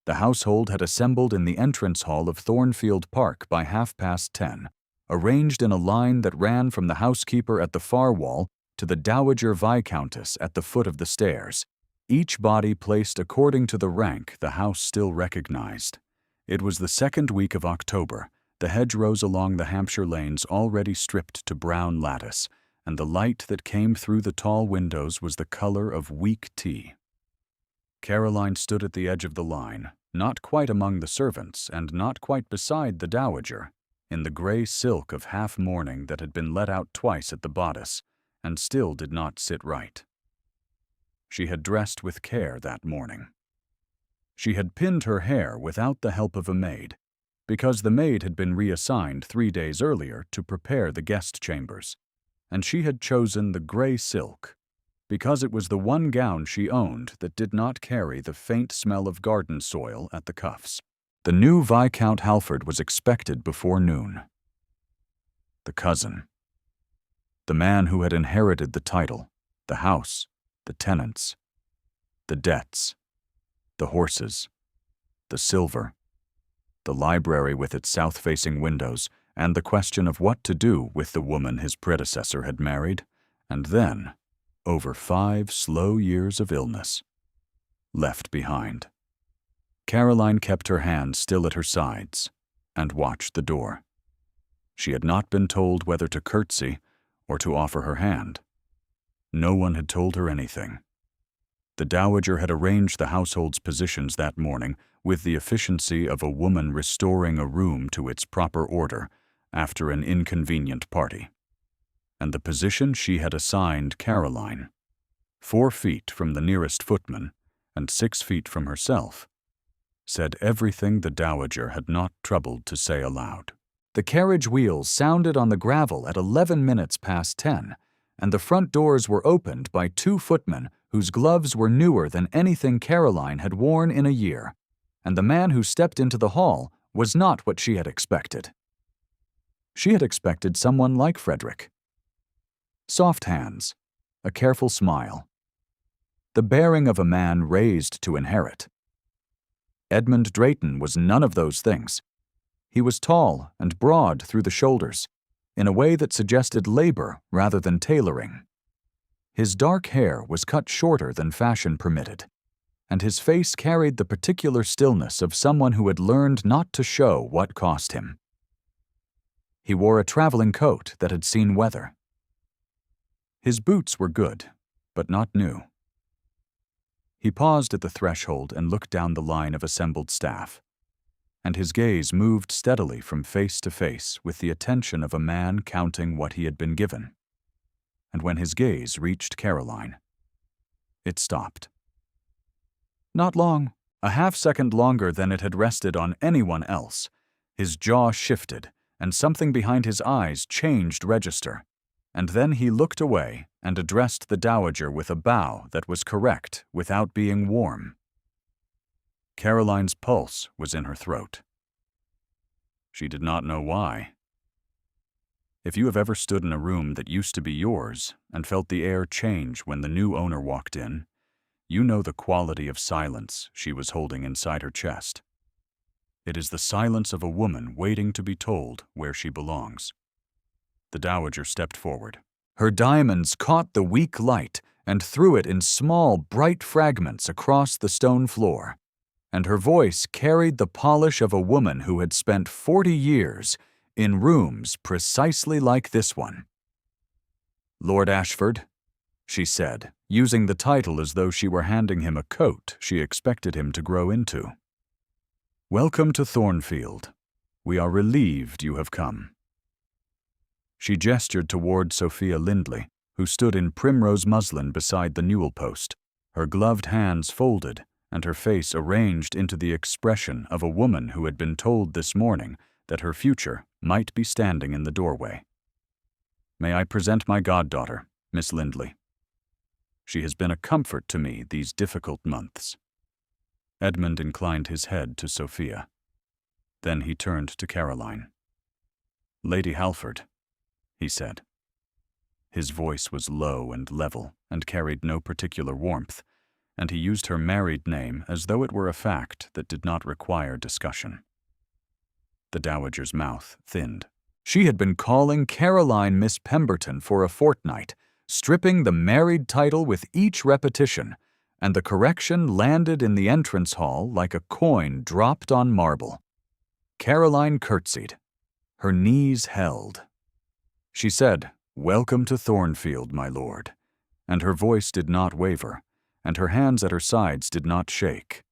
The household had assembled in the entrance hall of Thornfield Park by 10:30, arranged in a line that ran from the housekeeper at the far wall to the Dowager Viscountess at the foot of the stairs, each body placed according to the rank the house still recognized. It was the second week of October, the hedgerows along the Hampshire lanes already stripped to brown lattice, and the light that came through the tall windows was the color of weak tea. Caroline stood at the edge of the line, not quite among the servants and not quite beside the dowager, in the gray silk of half-mourning that had been let out twice at the bodice, and still did not sit right. She had dressed with care that morning. She had pinned her hair without the help of a maid, because the maid had been reassigned 3 days earlier to prepare the guest chambers, and she had chosen the gray silk, because it was the one gown she owned that did not carry the faint smell of garden soil at the cuffs. The new Viscount Halford was expected before noon. The cousin. The man who had inherited the title, the house, the tenants, the debts, the horses, the silver, the library with its south-facing windows, and the question of what to do with the woman his predecessor had married, and then, over 5 slow years of illness, left behind. Caroline kept her hands still at her sides and watched the door. She had not been told whether to curtsy or to offer her hand. No one had told her anything. The dowager had arranged the household's positions that morning with the efficiency of a woman restoring a room to its proper order after an inconvenient party. And the position she had assigned Caroline, 4 feet from the nearest footman and 6 feet from herself, said everything the dowager had not troubled to say aloud. The carriage wheels sounded on the gravel at 11 minutes past 10, and the front doors were opened by 2 footmen whose gloves were newer than anything Caroline had worn in a year, and the man who stepped into the hall was not what she had expected. She had expected someone like Frederick. Soft hands, a careful smile, the bearing of a man raised to inherit. Edmund Drayton was none of those things. He was tall and broad through the shoulders, in a way that suggested labor rather than tailoring. His dark hair was cut shorter than fashion permitted, and his face carried the particular stillness of someone who had learned not to show what cost him. He wore a traveling coat that had seen weather. His boots were good, but not new. He paused at the threshold and looked down the line of assembled staff, and his gaze moved steadily from face to face with the attention of a man counting what he had been given. And when his gaze reached Caroline, it stopped. Not long, a half-second longer than it had rested on anyone else, his jaw shifted, and something behind his eyes changed register, and then he looked away and addressed the dowager with a bow that was correct without being warm. Caroline's pulse was in her throat. She did not know why. If you have ever stood in a room that used to be yours and felt the air change when the new owner walked in, you know the quality of silence she was holding inside her chest. It is the silence of a woman waiting to be told where she belongs. The dowager stepped forward. Her diamonds caught the weak light and threw it in small, bright fragments across the stone floor, and her voice carried the polish of a woman who had spent 40 years in rooms precisely like this one. "Lord Ashford," she said, using the title as though she were handing him a coat she expected him to grow into. "Welcome to Thornfield. We are relieved you have come." She gestured toward Sophia Lindley, who stood in primrose muslin beside the newel post, her gloved hands folded and her face arranged into the expression of a woman who had been told this morning that her future might be standing in the doorway. "May I present my goddaughter, Miss Lindley? She has been a comfort to me these difficult months." Edmund inclined his head to Sophia. Then he turned to Caroline. "Lady Halford," he said. His voice was low and level and carried no particular warmth, and he used her married name as though it were a fact that did not require discussion. The dowager's mouth thinned. She had been calling Caroline Miss Pemberton for a fortnight, stripping the married title with each repetition, and the correction landed in the entrance hall like a coin dropped on marble. Caroline curtsied. Her knees held. She said, "Welcome to Thornfield, my lord," and her voice did not waver, and her hands at her sides did not shake.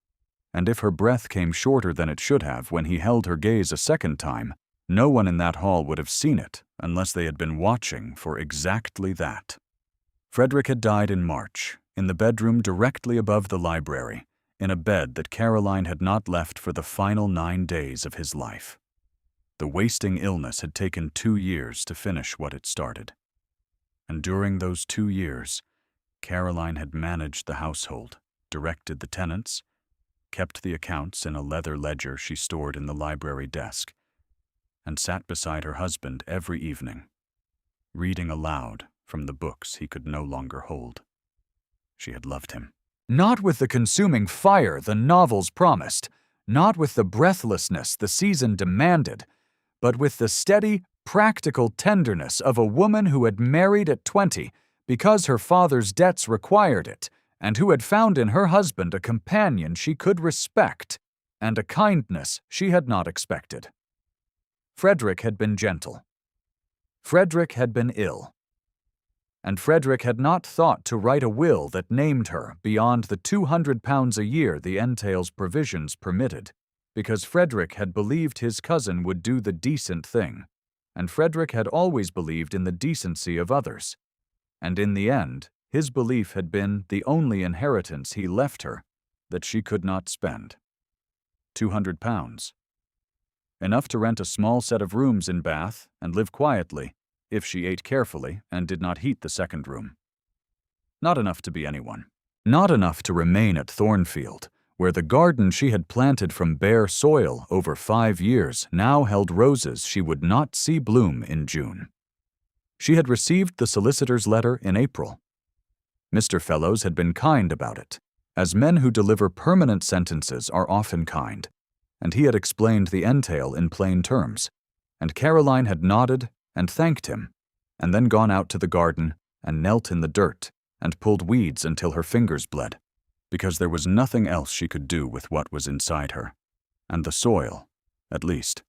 And if her breath came shorter than it should have when he held her gaze a second time, no one in that hall would have seen it unless they had been watching for exactly that. Frederick had died in March, in the bedroom directly above the library, in a bed that Caroline had not left for the final 9 days of his life. The wasting illness had taken 2 years to finish what it started. And during those 2 years, Caroline had managed the household, directed the tenants, kept the accounts in a leather ledger she stored in the library desk, and sat beside her husband every evening, reading aloud from the books he could no longer hold. She had loved him. Not with the consuming fire the novels promised, not with the breathlessness the season demanded, but with the steady, practical tenderness of a woman who had married at 20 because her father's debts required it, and who had found in her husband a companion she could respect and a kindness she had not expected. Frederick had been gentle. Frederick had been ill. And Frederick had not thought to write a will that named her beyond the £200 a year the entail's provisions permitted, because Frederick had believed his cousin would do the decent thing, and Frederick had always believed in the decency of others. And in the end, his belief had been the only inheritance he left her that she could not spend. £200. Enough to rent a small set of rooms in Bath and live quietly, if she ate carefully and did not heat the second room. Not enough to be anyone. Not enough to remain at Thornfield, where the garden she had planted from bare soil over 5 years now held roses she would not see bloom in June. She had received the solicitor's letter in April. Mr. Fellows had been kind about it, as men who deliver permanent sentences are often kind, and he had explained the entail in plain terms, and Caroline had nodded and thanked him, and then gone out to the garden and knelt in the dirt and pulled weeds until her fingers bled, because there was nothing else she could do with what was inside her, and the soil, at least,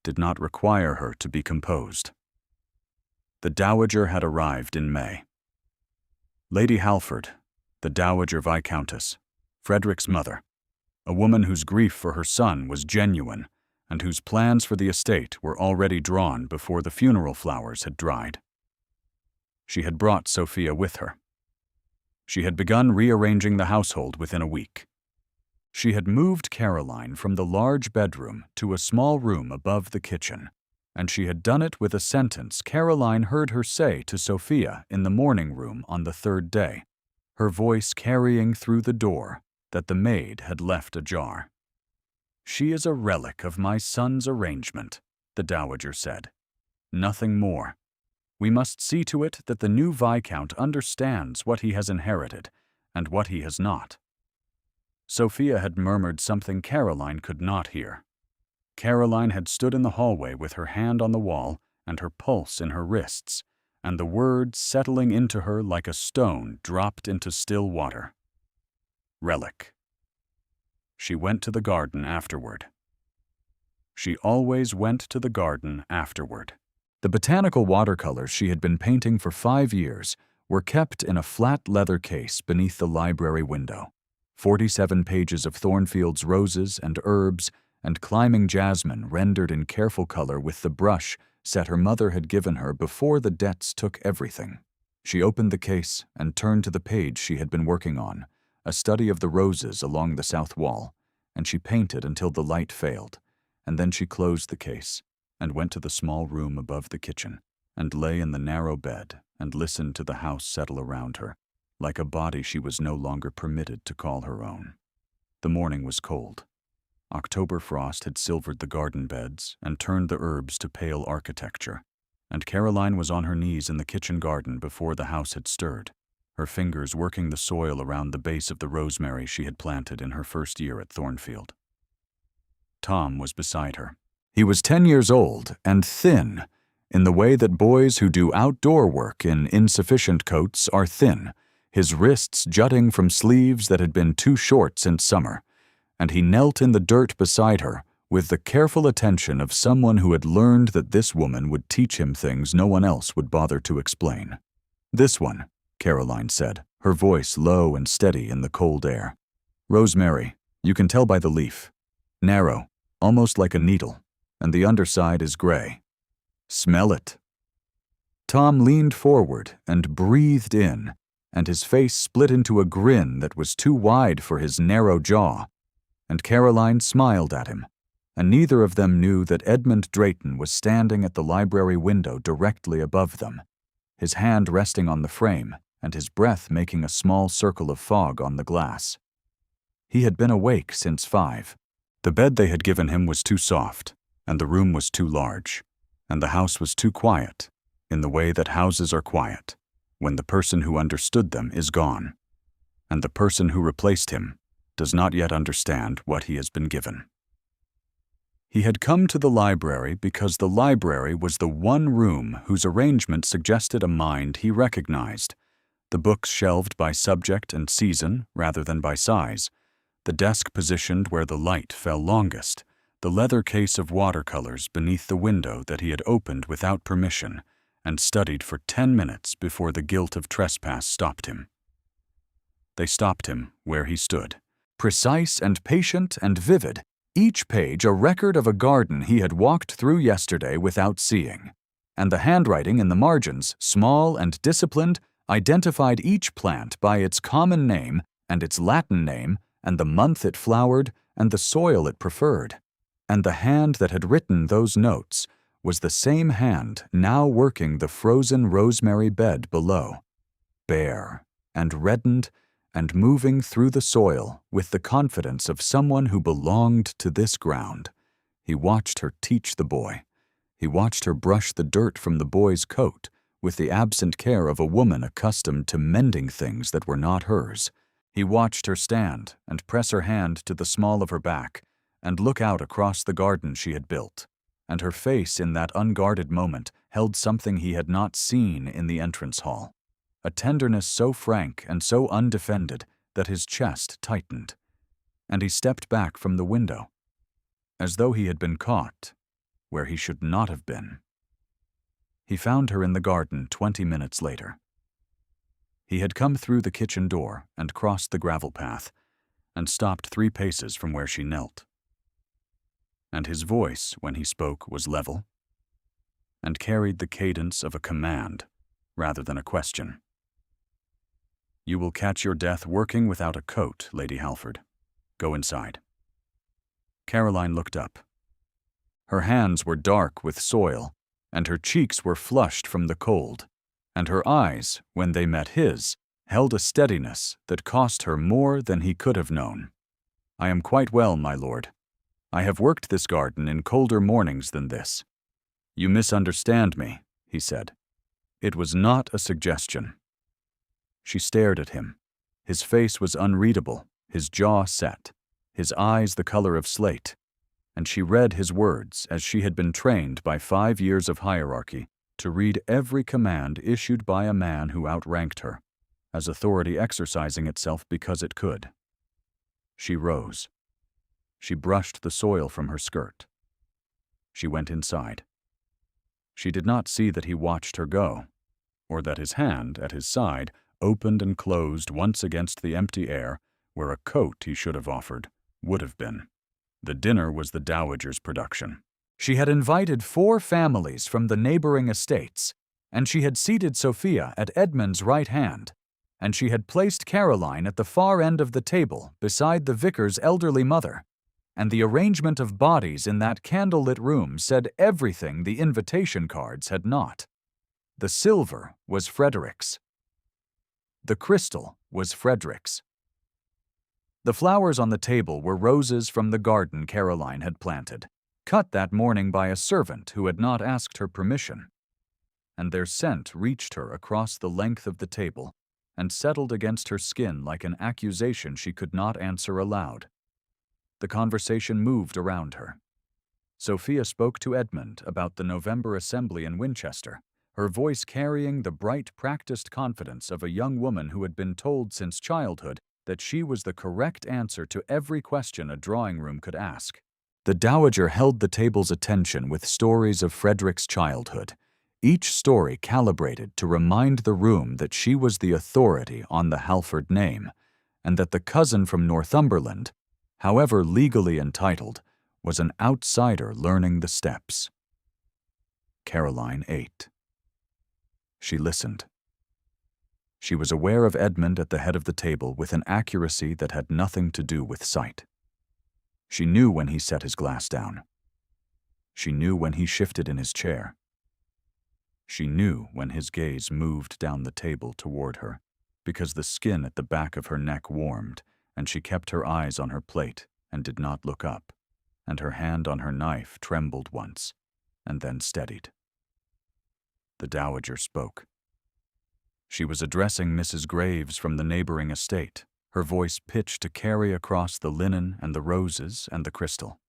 did not require her to be composed. The dowager had arrived in May. Lady Halford, the Dowager Viscountess, Frederick's mother, a woman whose grief for her son was genuine and whose plans for the estate were already drawn before the funeral flowers had dried. She had brought Sophia with her. She had begun rearranging the household within a week. She had moved Caroline from the large bedroom to a small room above the kitchen, and she had done it with a sentence Caroline heard her say to Sophia in the morning room on the 3rd day, her voice carrying through the door that the maid had left ajar. "She is a relic of my son's arrangement," the dowager said. "Nothing more. We must see to it that the new Viscount understands what he has inherited and what he has not." Sophia had murmured something Caroline could not hear. Caroline had stood in the hallway with her hand on the wall and her pulse in her wrists, and the words settling into her like a stone dropped into still water. Relic. She went to the garden afterward. She always went to the garden afterward. The botanical watercolors she had been painting for 5 years were kept in a flat leather case beneath the library window. 47 pages of Thornfield's roses and herbs and climbing jasmine rendered in careful color with the brush set her mother had given her before the debts took everything. She opened the case and turned to the page she had been working on, a study of the roses along the south wall, and she painted until the light failed, and then she closed the case and went to the small room above the kitchen and lay in the narrow bed and listened to the house settle around her, like a body she was no longer permitted to call her own. The morning was cold. October frost had silvered the garden beds and turned the herbs to pale architecture, and Caroline was on her knees in the kitchen garden before the house had stirred, her fingers working the soil around the base of the rosemary she had planted in her first year at Thornfield. Tom was beside her. He was 10 years old and thin, in the way that boys who do outdoor work in insufficient coats are thin, his wrists jutting from sleeves that had been too short since summer, and he knelt in the dirt beside her with the careful attention of someone who had learned that this woman would teach him things no one else would bother to explain. "This one," Caroline said, her voice low and steady in the cold air. "Rosemary, you can tell by the leaf. Narrow, almost like a needle, and the underside is gray. Smell it." Tom leaned forward and breathed in, and his face split into a grin that was too wide for his narrow jaw, and Caroline smiled at him, and neither of them knew that Edmund Drayton was standing at the library window directly above them, his hand resting on the frame and his breath making a small circle of fog on the glass. He had been awake since 5. The bed they had given him was too soft, and the room was too large, and the house was too quiet, in the way that houses are quiet, when the person who understood them is gone, and the person who replaced him does not yet understand what he has been given. He had come to the library because the library was the one room whose arrangement suggested a mind he recognized, the books shelved by subject and season rather than by size, the desk positioned where the light fell longest, the leather case of watercolors beneath the window that he had opened without permission and studied for 10 minutes before the guilt of trespass stopped him. They stopped him where he stood, precise and patient and vivid, each page a record of a garden he had walked through yesterday without seeing, and the handwriting in the margins, small and disciplined, identified each plant by its common name and its Latin name and the month it flowered and the soil it preferred. And the hand that had written those notes was the same hand now working the frozen rosemary bed below, bare and reddened and moving through the soil with the confidence of someone who belonged to this ground. He watched her teach the boy. He watched her brush the dirt from the boy's coat with the absent care of a woman accustomed to mending things that were not hers. He watched her stand and press her hand to the small of her back and look out across the garden she had built, and her face in that unguarded moment held something he had not seen in the entrance hall, a tenderness so frank and so undefended that his chest tightened, and he stepped back from the window, as though he had been caught where he should not have been. He found her in the garden 20 minutes later. He had come through the kitchen door and crossed the gravel path and stopped 3 paces from where she knelt. And his voice, when he spoke, was level and carried the cadence of a command rather than a question. "You will catch your death working without a coat, Lady Halford. Go inside." Caroline looked up. Her hands were dark with soil, and her cheeks were flushed from the cold, and her eyes, when they met his, held a steadiness that cost her more than he could have known. "I am quite well, my lord. I have worked this garden in colder mornings than this." "You misunderstand me," he said. "It was not a suggestion." She stared at him. His face was unreadable, his jaw set, his eyes the color of slate, and she read his words as she had been trained by 5 years of hierarchy to read every command issued by a man who outranked her, as authority exercising itself because it could. She rose. She brushed the soil from her skirt. She went inside. She did not see that he watched her go, or that his hand, at his side, opened and closed once against the empty air where a coat he should have offered would have been. The dinner was the dowager's production. She had invited 4 families from the neighboring estates, and she had seated Sophia at Edmund's right hand, and she had placed Caroline at the far end of the table beside the vicar's elderly mother, and the arrangement of bodies in that candlelit room said everything the invitation cards had not. The silver was Frederick's. The crystal was Frederick's. The flowers on the table were roses from the garden Caroline had planted, cut that morning by a servant who had not asked her permission, and their scent reached her across the length of the table and settled against her skin like an accusation she could not answer aloud. The conversation moved around her. Sophia spoke to Edmund about the November assembly in Winchester, her voice carrying the bright, practiced confidence of a young woman who had been told since childhood that she was the correct answer to every question a drawing room could ask. The Dowager held the table's attention with stories of Frederick's childhood, each story calibrated to remind the room that she was the authority on the Halford name, and that the cousin from Northumberland, however legally entitled, was an outsider learning the steps. Caroline ate. She listened. She was aware of Edmund at the head of the table with an accuracy that had nothing to do with sight. She knew when he set his glass down. She knew when he shifted in his chair. She knew when his gaze moved down the table toward her, because the skin at the back of her neck warmed, and she kept her eyes on her plate and did not look up, and her hand on her knife trembled once, and then steadied. The Dowager spoke. She was addressing Mrs. Graves from the neighboring estate, her voice pitched to carry across the linen and the roses and the crystal.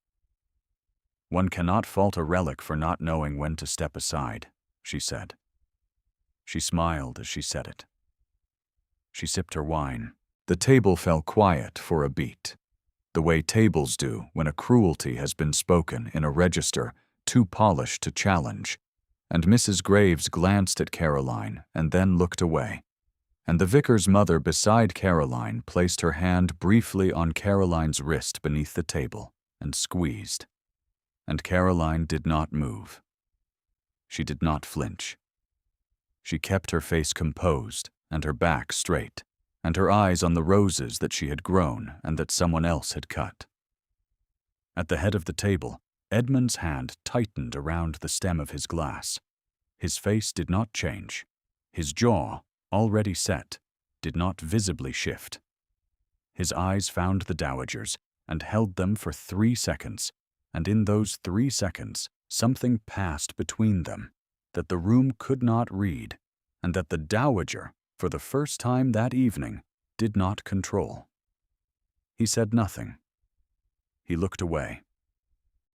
"One cannot fault a relic for not knowing when to step aside," she said. She smiled as she said it. She sipped her wine. The table fell quiet for a beat, the way tables do when a cruelty has been spoken in a register too polished to challenge, and Mrs. Graves glanced at Caroline and then looked away, and the vicar's mother beside Caroline placed her hand briefly on Caroline's wrist beneath the table and squeezed, and Caroline did not move. She did not flinch. She kept her face composed and her back straight, and her eyes on the roses that she had grown and that someone else had cut. At the head of the table, Edmund's hand tightened around the stem of his glass. His face did not change. His jaw, already set, did not visibly shift. His eyes found the Dowager's and held them for 3 seconds, and in those 3 seconds, something passed between them that the room could not read, and that the Dowager, for the first time that evening, did not control. He said nothing. He looked away.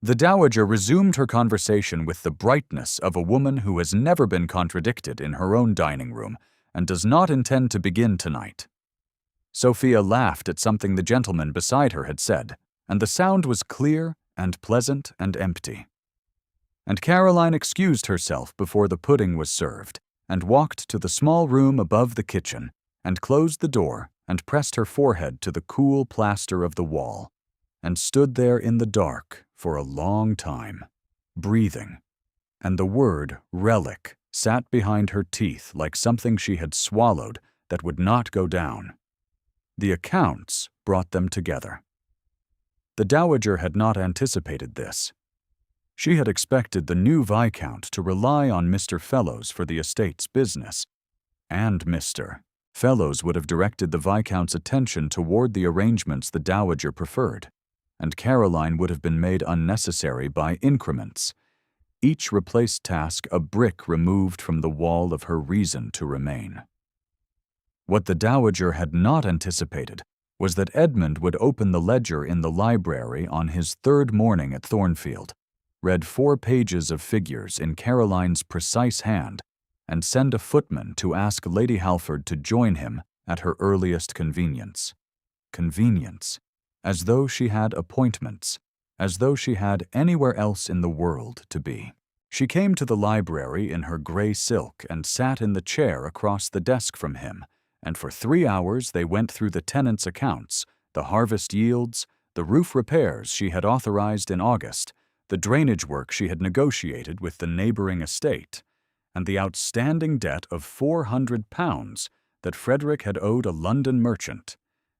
The Dowager resumed her conversation with the brightness of a woman who has never been contradicted in her own dining room and does not intend to begin tonight. Sophia laughed at something the gentleman beside her had said, and the sound was clear and pleasant and empty. And Caroline excused herself before the pudding was served, and walked to the small room above the kitchen, and closed the door, and pressed her forehead to the cool plaster of the wall, and stood there in the dark for a long time, breathing, and the word relic sat behind her teeth like something she had swallowed that would not go down. The accounts brought them together. The Dowager had not anticipated this. She had expected the new Viscount to rely on Mr. Fellows for the estate's business, and Mr. Fellows would have directed the Viscount's attention toward the arrangements the Dowager preferred, and Caroline would have been made unnecessary by increments, each replaced task a brick removed from the wall of her reason to remain. What the Dowager had not anticipated was that Edmund would open the ledger in the library on his 3rd morning at Thornfield, read 4 pages of figures in Caroline's precise hand, and send a footman to ask Lady Halford to join him at her earliest convenience. Convenience, as though she had appointments, as though she had anywhere else in the world to be. She came to the library in her gray silk and sat in the chair across the desk from him, and for 3 hours they went through the tenants' accounts, the harvest yields, the roof repairs she had authorized in August, the drainage work she had negotiated with the neighboring estate, and the outstanding debt of £400 that Frederick had owed a London merchant,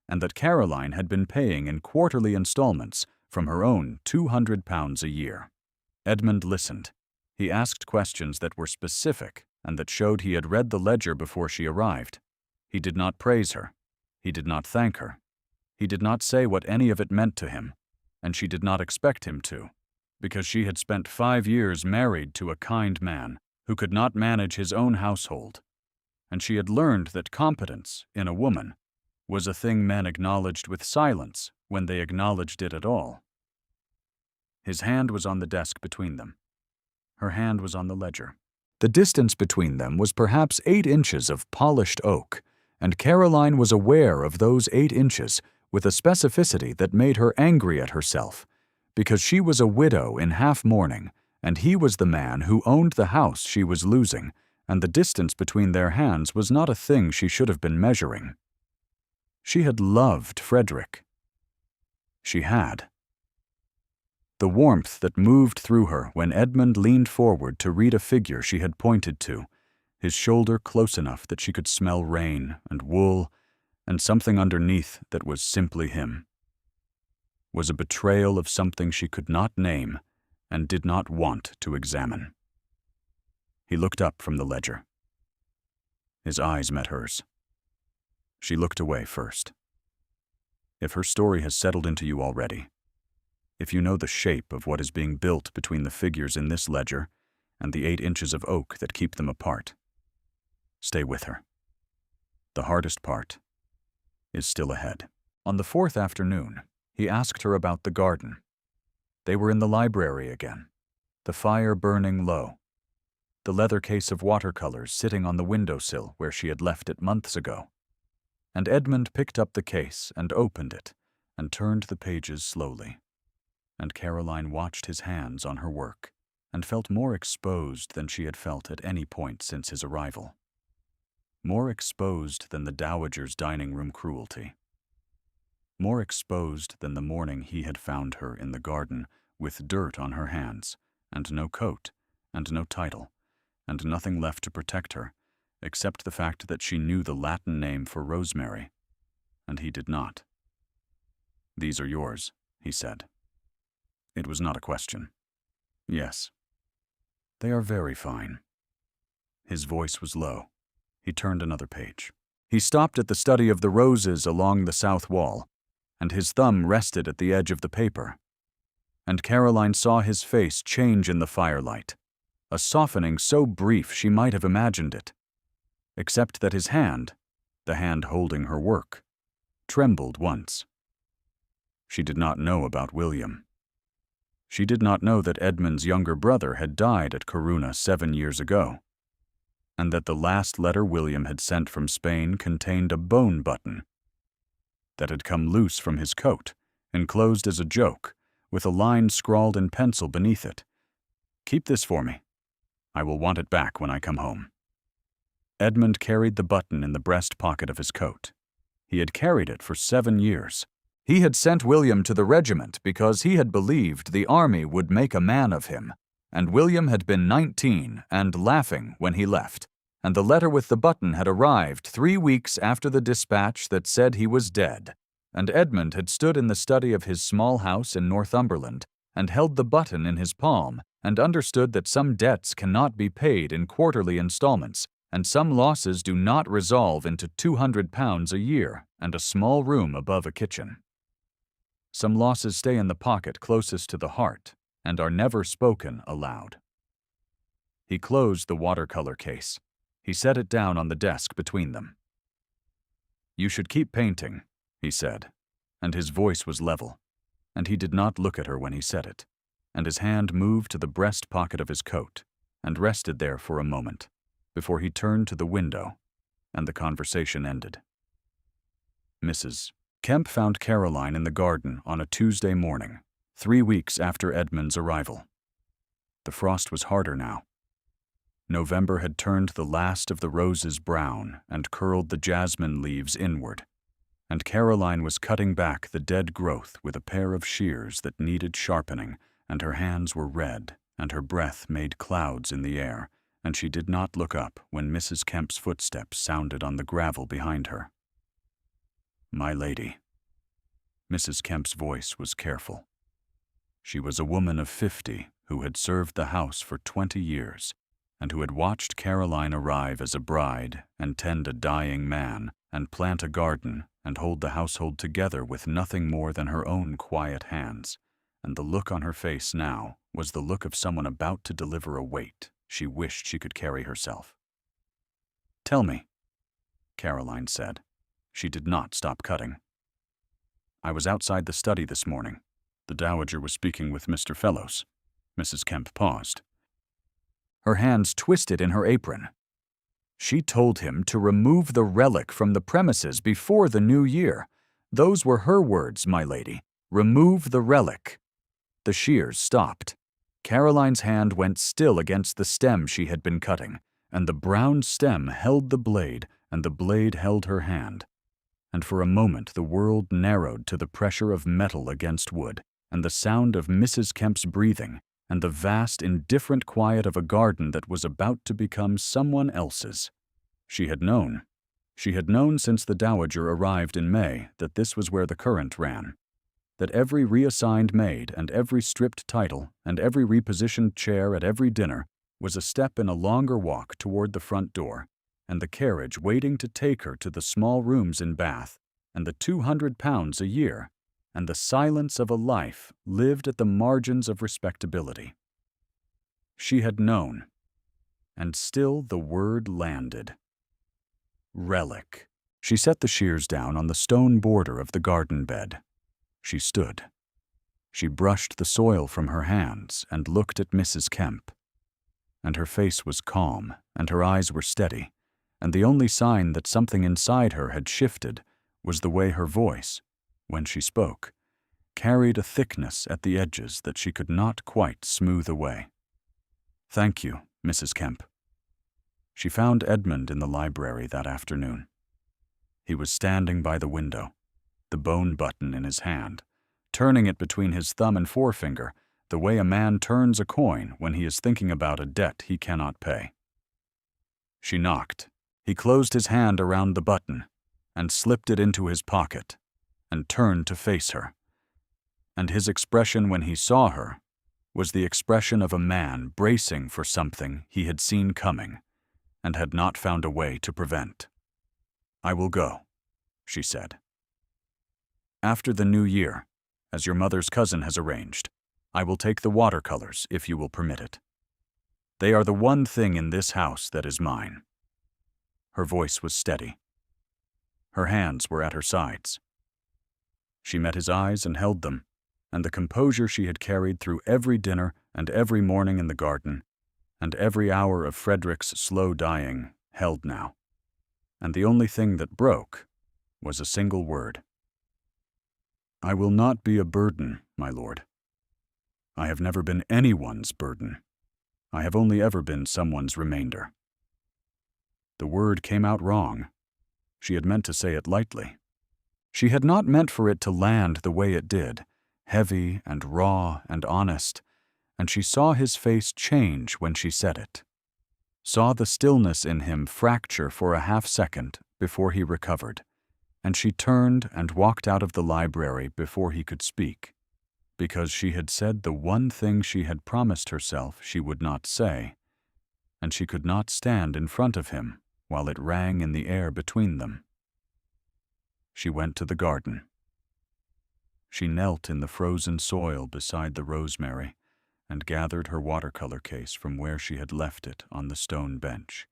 and that Caroline had been paying in quarterly installments from her own £200 a year. Edmund listened. He asked questions that were specific and that showed he had read the ledger before she arrived. He did not praise her. He did not thank her. He did not say what any of it meant to him, and she did not expect him to, because she had spent 5 years married to a kind man who could not manage his own household. and she had learned that competence, in a woman, was a thing men acknowledged with silence when they acknowledged it at all. His hand was on the desk between them. Her hand was on the ledger. The distance between them was perhaps 8 inches of polished oak, and Caroline was aware of those 8 inches with a specificity that made her angry at herself, because she was a widow in half-mourning, and he was the man who owned the house she was losing, and the distance between their hands was not a thing she should have been measuring. She had loved Frederick. She had. The warmth that moved through her when Edmund leaned forward to read a figure she had pointed to, his shoulder close enough that she could smell rain and wool and something underneath that was simply him, was a betrayal of something she could not name and did not want to examine. He looked up from the ledger. His eyes met hers. She looked away first. If her story has settled into you already, if you know the shape of what is being built between the figures in this ledger and the 8 inches of oak that keep them apart, stay with her. The hardest part is still ahead. On the 4th afternoon, he asked her about the garden. They were in the library again, the fire burning low, the leather case of watercolors sitting on the windowsill where she had left it months ago. And Edmund picked up the case and opened it and turned the pages slowly. And Caroline watched his hands on her work and felt more exposed than she had felt at any point since his arrival. More exposed than the dowager's dining room cruelty. More exposed than the morning he had found her in the garden with dirt on her hands and no coat and no title and nothing left to protect her except the fact that she knew the Latin name for rosemary, and he did not. "These are yours," he said. It was not a question. "Yes." "They are very fine." His voice was low. He turned another page. He stopped at the study of the roses along the south wall, and his thumb rested at the edge of the paper. And Caroline saw his face change in the firelight, a softening so brief she might have imagined it, except that his hand, the hand holding her work, trembled once. She did not know about William. She did not know that Edmund's younger brother had died at Corunna 7 years ago, and that the last letter William had sent from Spain contained a bone button that had come loose from his coat, enclosed as a joke, with a line scrawled in pencil beneath it. "Keep this for me. I will want it back when I come home." Edmund carried the button in the breast pocket of his coat. He had carried it for 7 years. He had sent William to the regiment because he had believed the army would make a man of him, and William had been 19 and laughing when he left, and the letter with the button had arrived 3 weeks after the dispatch that said he was dead, and Edmund had stood in the study of his small house in Northumberland and held the button in his palm and understood that some debts cannot be paid in quarterly installments, and some losses do not resolve into £200 a year and a small room above a kitchen. Some losses stay in the pocket closest to the heart and are never spoken aloud. He closed the watercolor case. He set it down on the desk between them. "You should keep painting," he said, and his voice was level, and he did not look at her when he said it, and his hand moved to the breast pocket of his coat and rested there for a moment before he turned to the window, and the conversation ended. Mrs. Kemp found Caroline in the garden on a Tuesday morning, 3 weeks after Edmund's arrival. The frost was harder now. November had turned the last of the roses brown and curled the jasmine leaves inward, and Caroline was cutting back the dead growth with a pair of shears that needed sharpening, and her hands were red, and her breath made clouds in the air, and she did not look up when Mrs. Kemp's footsteps sounded on the gravel behind her. "My lady." Mrs. Kemp's voice was careful. She was a woman of 50 who had served the house for 20 years, and who had watched Caroline arrive as a bride and tend a dying man and plant a garden and hold the household together with nothing more than her own quiet hands, and the look on her face now was the look of someone about to deliver a weight she wished she could carry herself. "Tell me," Caroline said. She did not stop cutting. "I was outside the study this morning. The Dowager was speaking with Mr. Fellows." Mrs. Kemp paused. Her hands twisted in her apron. "She told him to remove the relic from the premises before the new year. Those were her words, my lady. Remove the relic." The shears stopped. Caroline's hand went still against the stem she had been cutting, and the brown stem held the blade, and the blade held her hand. And for a moment the world narrowed to the pressure of metal against wood, and the sound of Mrs. Kemp's breathing, and the vast, indifferent quiet of a garden that was about to become someone else's. She had known. She had known since the Dowager arrived in May that this was where the current ran, that every reassigned maid and every stripped title and every repositioned chair at every dinner was a step in a longer walk toward the front door, and the carriage waiting to take her to the small rooms in Bath, and the £200 a year, and the silence of a life lived at the margins of respectability. She had known, and still the word landed. Relic. She set the shears down on the stone border of the garden bed. She stood. She brushed the soil from her hands and looked at Mrs. Kemp. And her face was calm, and her eyes were steady, and the only sign that something inside her had shifted was the way her voice, when she spoke, carried a thickness at the edges that she could not quite smooth away. "Thank you, Mrs. Kemp." She found Edmund in the library that afternoon. He was standing by the window, the bone button in his hand, turning it between his thumb and forefinger, the way a man turns a coin when he is thinking about a debt he cannot pay. She knocked. He closed his hand around the button and slipped it into his pocket and turned to face her. And his expression when he saw her was the expression of a man bracing for something he had seen coming and had not found a way to prevent. "I will go," she said. "After the new year, as your mother's cousin has arranged, I will take the watercolors if you will permit it. They are the one thing in this house that is mine." Her voice was steady. Her hands were at her sides. She met his eyes and held them, and the composure she had carried through every dinner and every morning in the garden, and every hour of Frederick's slow dying, held now. And the only thing that broke was a single word. "I will not be a burden, my lord. I have never been anyone's burden. I have only ever been someone's remainder." The word came out wrong. She had meant to say it lightly. She had not meant for it to land the way it did, heavy and raw and honest, and she saw his face change when she said it, saw the stillness in him fracture for a half-second before he recovered, and she turned and walked out of the library before he could speak, because she had said the one thing she had promised herself she would not say, and she could not stand in front of him while it rang in the air between them. She went to the garden. She knelt in the frozen soil beside the rosemary and gathered her watercolor case from where she had left it on the stone bench,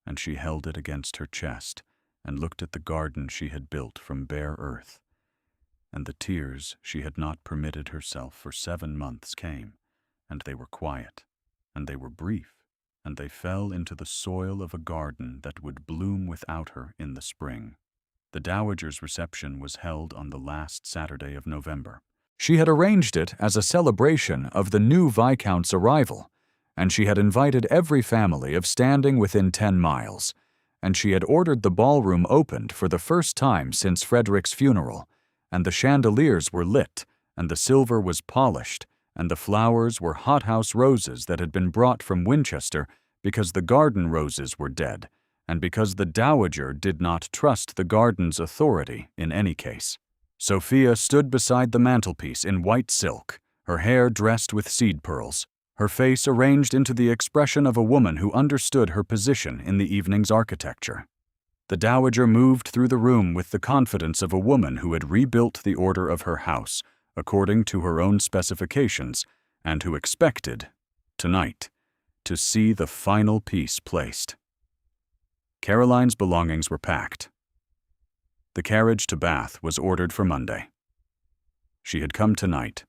and she held it against her chest and looked at the garden she had built from bare earth, and the tears she had not permitted herself for 7 months came, and they were quiet, and they were brief, and they fell into the soil of a garden that would bloom without her in the spring. The Dowager's reception was held on the last Saturday of November. She had arranged it as a celebration of the new Viscount's arrival, and she had invited every family of standing within 10 miles, and she had ordered the ballroom opened for the first time since Frederick's funeral, and the chandeliers were lit, and the silver was polished, and the flowers were hothouse roses that had been brought from Winchester because the garden roses were dead, and because the Dowager did not trust the garden's authority in any case. Sophia stood beside the mantelpiece in white silk, her hair dressed with seed pearls, her face arranged into the expression of a woman who understood her position in the evening's architecture. The Dowager moved through the room with the confidence of a woman who had rebuilt the order of her house according to her own specifications and who expected, tonight, to see the final piece placed. Caroline's belongings were packed. The carriage to Bath was ordered for Monday. She had come tonight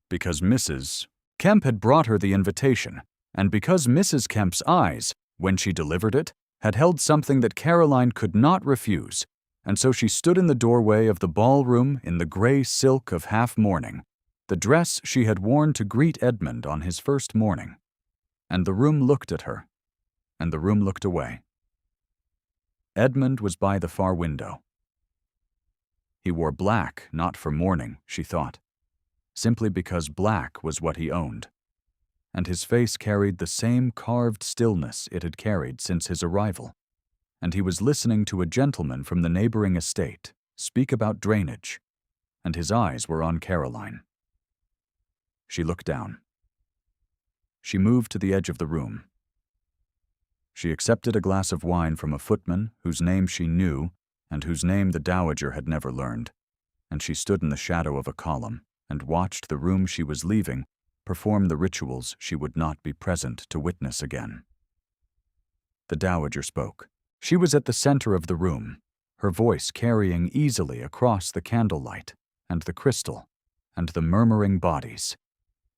because Mrs. Kemp had brought her the invitation, and because Mrs. Kemp's eyes, when she delivered it, had held something that Caroline could not refuse, and so she stood in the doorway of the ballroom in the gray silk of half-mourning, the dress she had worn to greet Edmund on his first morning. And the room looked at her, and the room looked away. Edmund was by the far window. He wore black not for mourning, she thought, simply because black was what he owned, and his face carried the same carved stillness it had carried since his arrival, and he was listening to a gentleman from the neighboring estate speak about drainage, and his eyes were on Caroline. She looked down. She moved to the edge of the room. She accepted a glass of wine from a footman whose name she knew and whose name the dowager had never learned, and she stood in the shadow of a column and watched the room she was leaving perform the rituals she would not be present to witness again. The dowager spoke. She was at the center of the room, her voice carrying easily across the candlelight and the crystal and the murmuring bodies,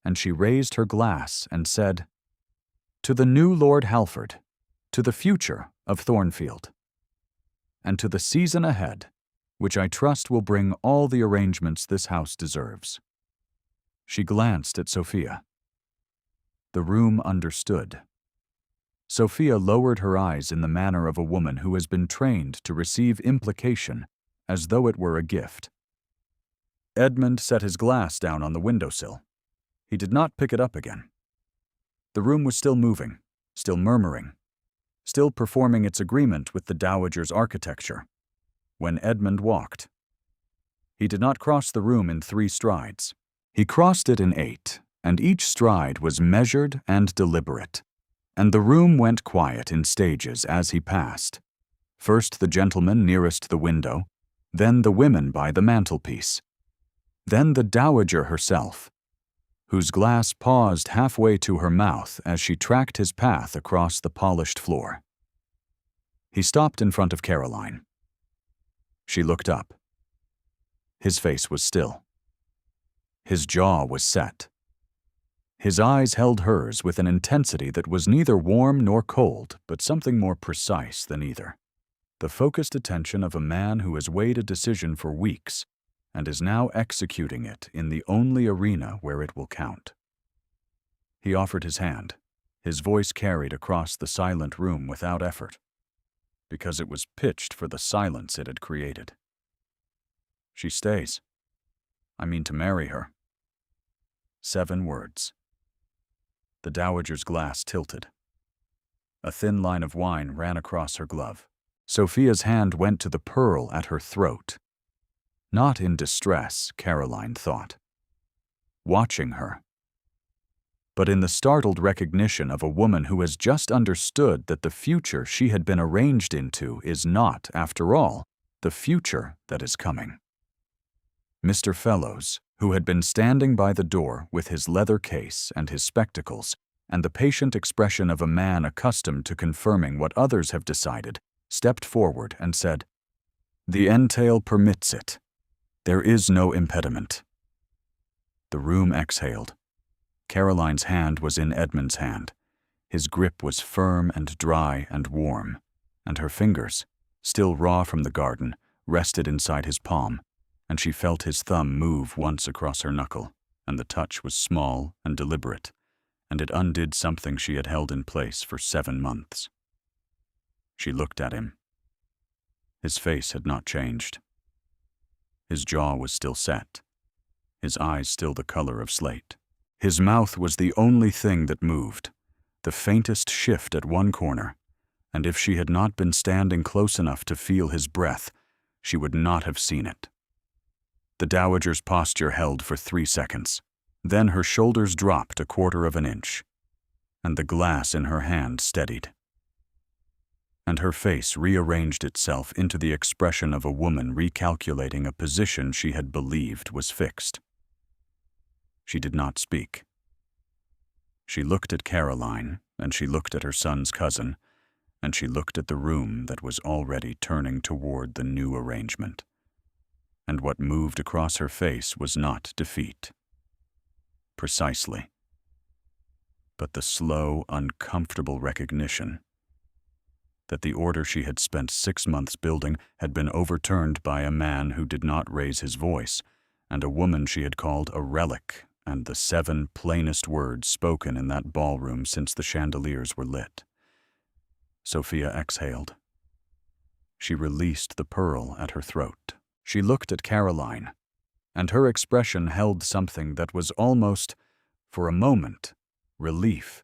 and she raised her glass and said, "To the new Lord Halford, to the future of Thornfield, and to the season ahead, which I trust will bring all the arrangements this house deserves." She glanced at Sophia. The room understood. Sophia lowered her eyes in the manner of a woman who has been trained to receive implication as though it were a gift. Edmund set his glass down on the windowsill. He did not pick it up again. The room was still moving, still murmuring, still performing its agreement with the dowager's architecture, when Edmund walked. He did not cross the room in 3 strides. He crossed it in 8, and each stride was measured and deliberate, and the room went quiet in stages as he passed. First the gentleman nearest the window, then the women by the mantelpiece, then the dowager herself, whose glass paused halfway to her mouth as she tracked his path across the polished floor. He stopped in front of Caroline. She looked up. His face was still. His jaw was set. His eyes held hers with an intensity that was neither warm nor cold, but something more precise than either. The focused attention of a man who has weighed a decision for weeks and is now executing it in the only arena where it will count. He offered his hand. His voice carried across the silent room without effort, because it was pitched for the silence it had created. She stays. I mean to marry her. 7 words. The dowager's glass tilted. A thin line of wine ran across her glove. Sophia's hand went to the pearl at her throat. Not in distress, Caroline thought, watching her, but in the startled recognition of a woman who has just understood that the future she had been arranged into is not, after all, the future that is coming. Mr. Fellows, who had been standing by the door with his leather case and his spectacles, and the patient expression of a man accustomed to confirming what others have decided, stepped forward and said, "The entail permits it. There is no impediment." The room exhaled. Caroline's hand was in Edmund's hand. His grip was firm and dry and warm, and her fingers, still raw from the garden, rested inside his palm, and she felt his thumb move once across her knuckle, and the touch was small and deliberate, and it undid something she had held in place for 7 months. She looked at him. His face had not changed. His jaw was still set, his eyes still the color of slate. His mouth was the only thing that moved, the faintest shift at one corner, and if she had not been standing close enough to feel his breath, she would not have seen it. The dowager's posture held for 3 seconds. Then her shoulders dropped 1/4 of an inch, and the glass in her hand steadied. And her face rearranged itself into the expression of a woman recalculating a position she had believed was fixed. She did not speak. She looked at Caroline, and she looked at her son's cousin, and she looked at the room that was already turning toward the new arrangement. And what moved across her face was not defeat. Precisely. But the slow, uncomfortable recognition that the order she had spent 6 months building had been overturned by a man who did not raise his voice, and a woman she had called a relic, and the 7 plainest words spoken in that ballroom since the chandeliers were lit. Sophia exhaled. She released the pearl at her throat. She looked at Caroline, and her expression held something that was almost, for a moment, relief,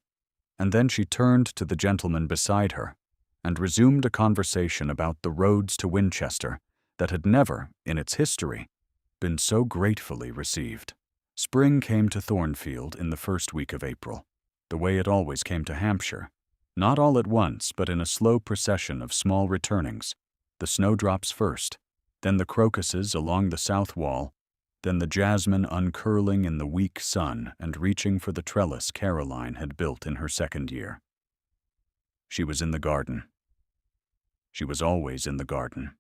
and then she turned to the gentleman beside her and resumed a conversation about the roads to Winchester that had never, in its history, been so gratefully received. Spring came to Thornfield in the first week of April, the way it always came to Hampshire, not all at once, but in a slow procession of small returnings, the snowdrops first, then the crocuses along the south wall, then the jasmine uncurling in the weak sun and reaching for the trellis Caroline had built in her 2nd year. She was in the garden. She was always in the garden.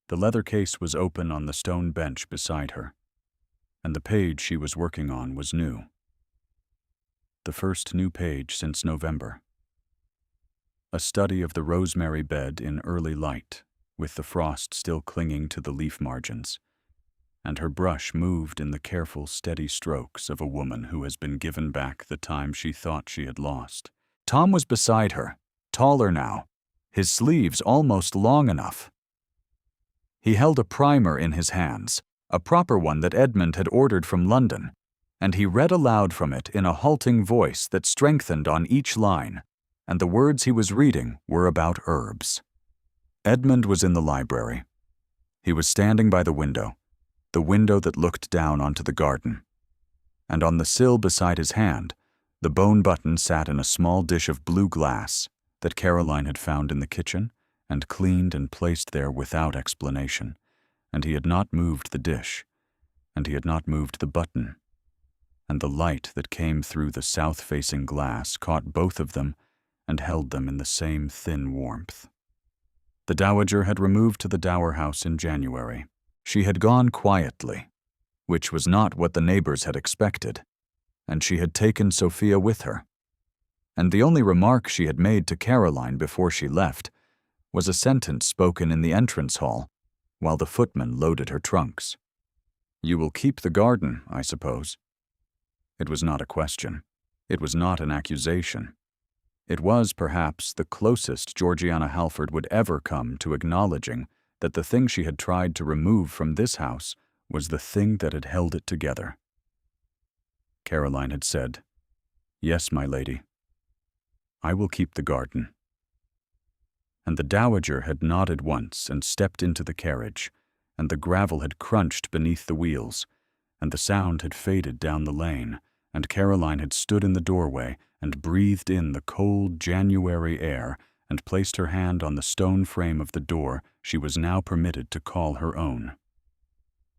The leather case was open on the stone bench beside her, and the page she was working on was new. The first new page since November. A study of the rosemary bed in early light, with the frost still clinging to the leaf margins, and her brush moved in the careful, steady strokes of a woman who has been given back the time she thought she had lost. Tom was beside her, taller now, his sleeves almost long enough. He held a primer in his hands, a proper one that Edmund had ordered from London, and he read aloud from it in a halting voice that strengthened on each line, and the words he was reading were about herbs. Edmund was in the library. He was standing by the window that looked down onto the garden, and on the sill beside his hand, the bone button sat in a small dish of blue glass that Caroline had found in the kitchen and cleaned and placed there without explanation, and he had not moved the dish, and he had not moved the button, and the light that came through the south-facing glass caught both of them and held them in the same thin warmth. The dowager had removed to the dower house in January. She had gone quietly, which was not what the neighbors had expected, and she had taken Sophia with her. And the only remark she had made to Caroline before she left was a sentence spoken in the entrance hall while the footman loaded her trunks. "You will keep the garden, I suppose?" It was not a question. It was not an accusation. It was, perhaps, the closest Georgiana Halford would ever come to acknowledging that the thing she had tried to remove from this house was the thing that had held it together. Caroline had said, "Yes, my lady. I will keep the garden." And the dowager had nodded once and stepped into the carriage, and the gravel had crunched beneath the wheels, and the sound had faded down the lane, and Caroline had stood in the doorway and breathed in the cold January air and placed her hand on the stone frame of the door she was now permitted to call her own.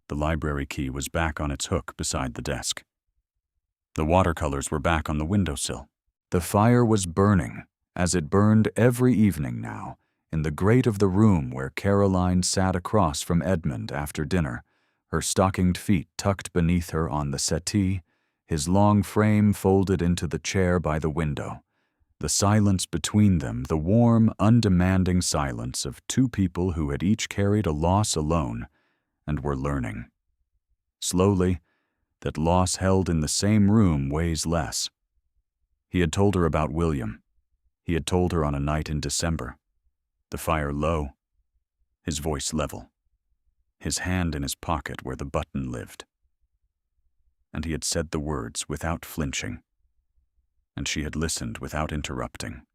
The library key was back on its hook beside the desk. The watercolors were back on the windowsill. The fire was burning, as it burned every evening now, in the grate of the room where Caroline sat across from Edmund after dinner, her stockinged feet tucked beneath her on the settee, his long frame folded into the chair by the window. The silence between them, the warm, undemanding silence of two people who had each carried a loss alone and were learning. Slowly, that loss held in the same room weighs less. He had told her about William. He had told her on a night in December. The fire low, his voice level, his hand in his pocket where the button lived. And he had said the words without flinching, and she had listened without interrupting.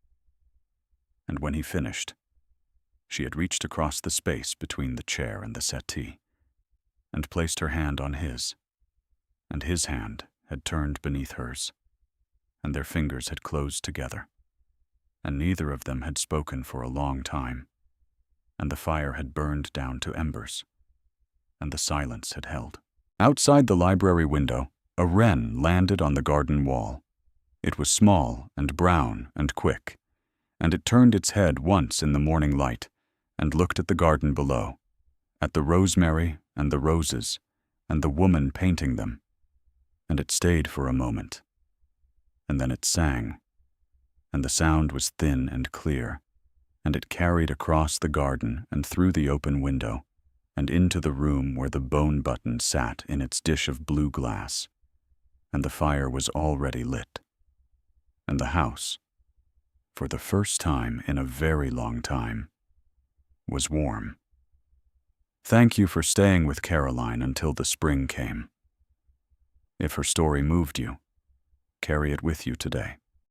And when he finished, she had reached across the space between the chair and the settee, and placed her hand on his, and his hand had turned beneath hers, and their fingers had closed together, and neither of them had spoken for a long time, and the fire had burned down to embers, and the silence had held. Outside the library window, a wren landed on the garden wall. It was small and brown and quick, and it turned its head once in the morning light and looked at the garden below, at the rosemary and the roses and the woman painting them, and it stayed for a moment. And then it sang, and the sound was thin and clear, and it carried across the garden and through the open window and into the room where the bone button sat in its dish of blue glass, and the fire was already lit, and the house, for the first time in a very long time, was warm. Thank you for staying with Caroline until the spring came. If her story moved you, carry it with you today.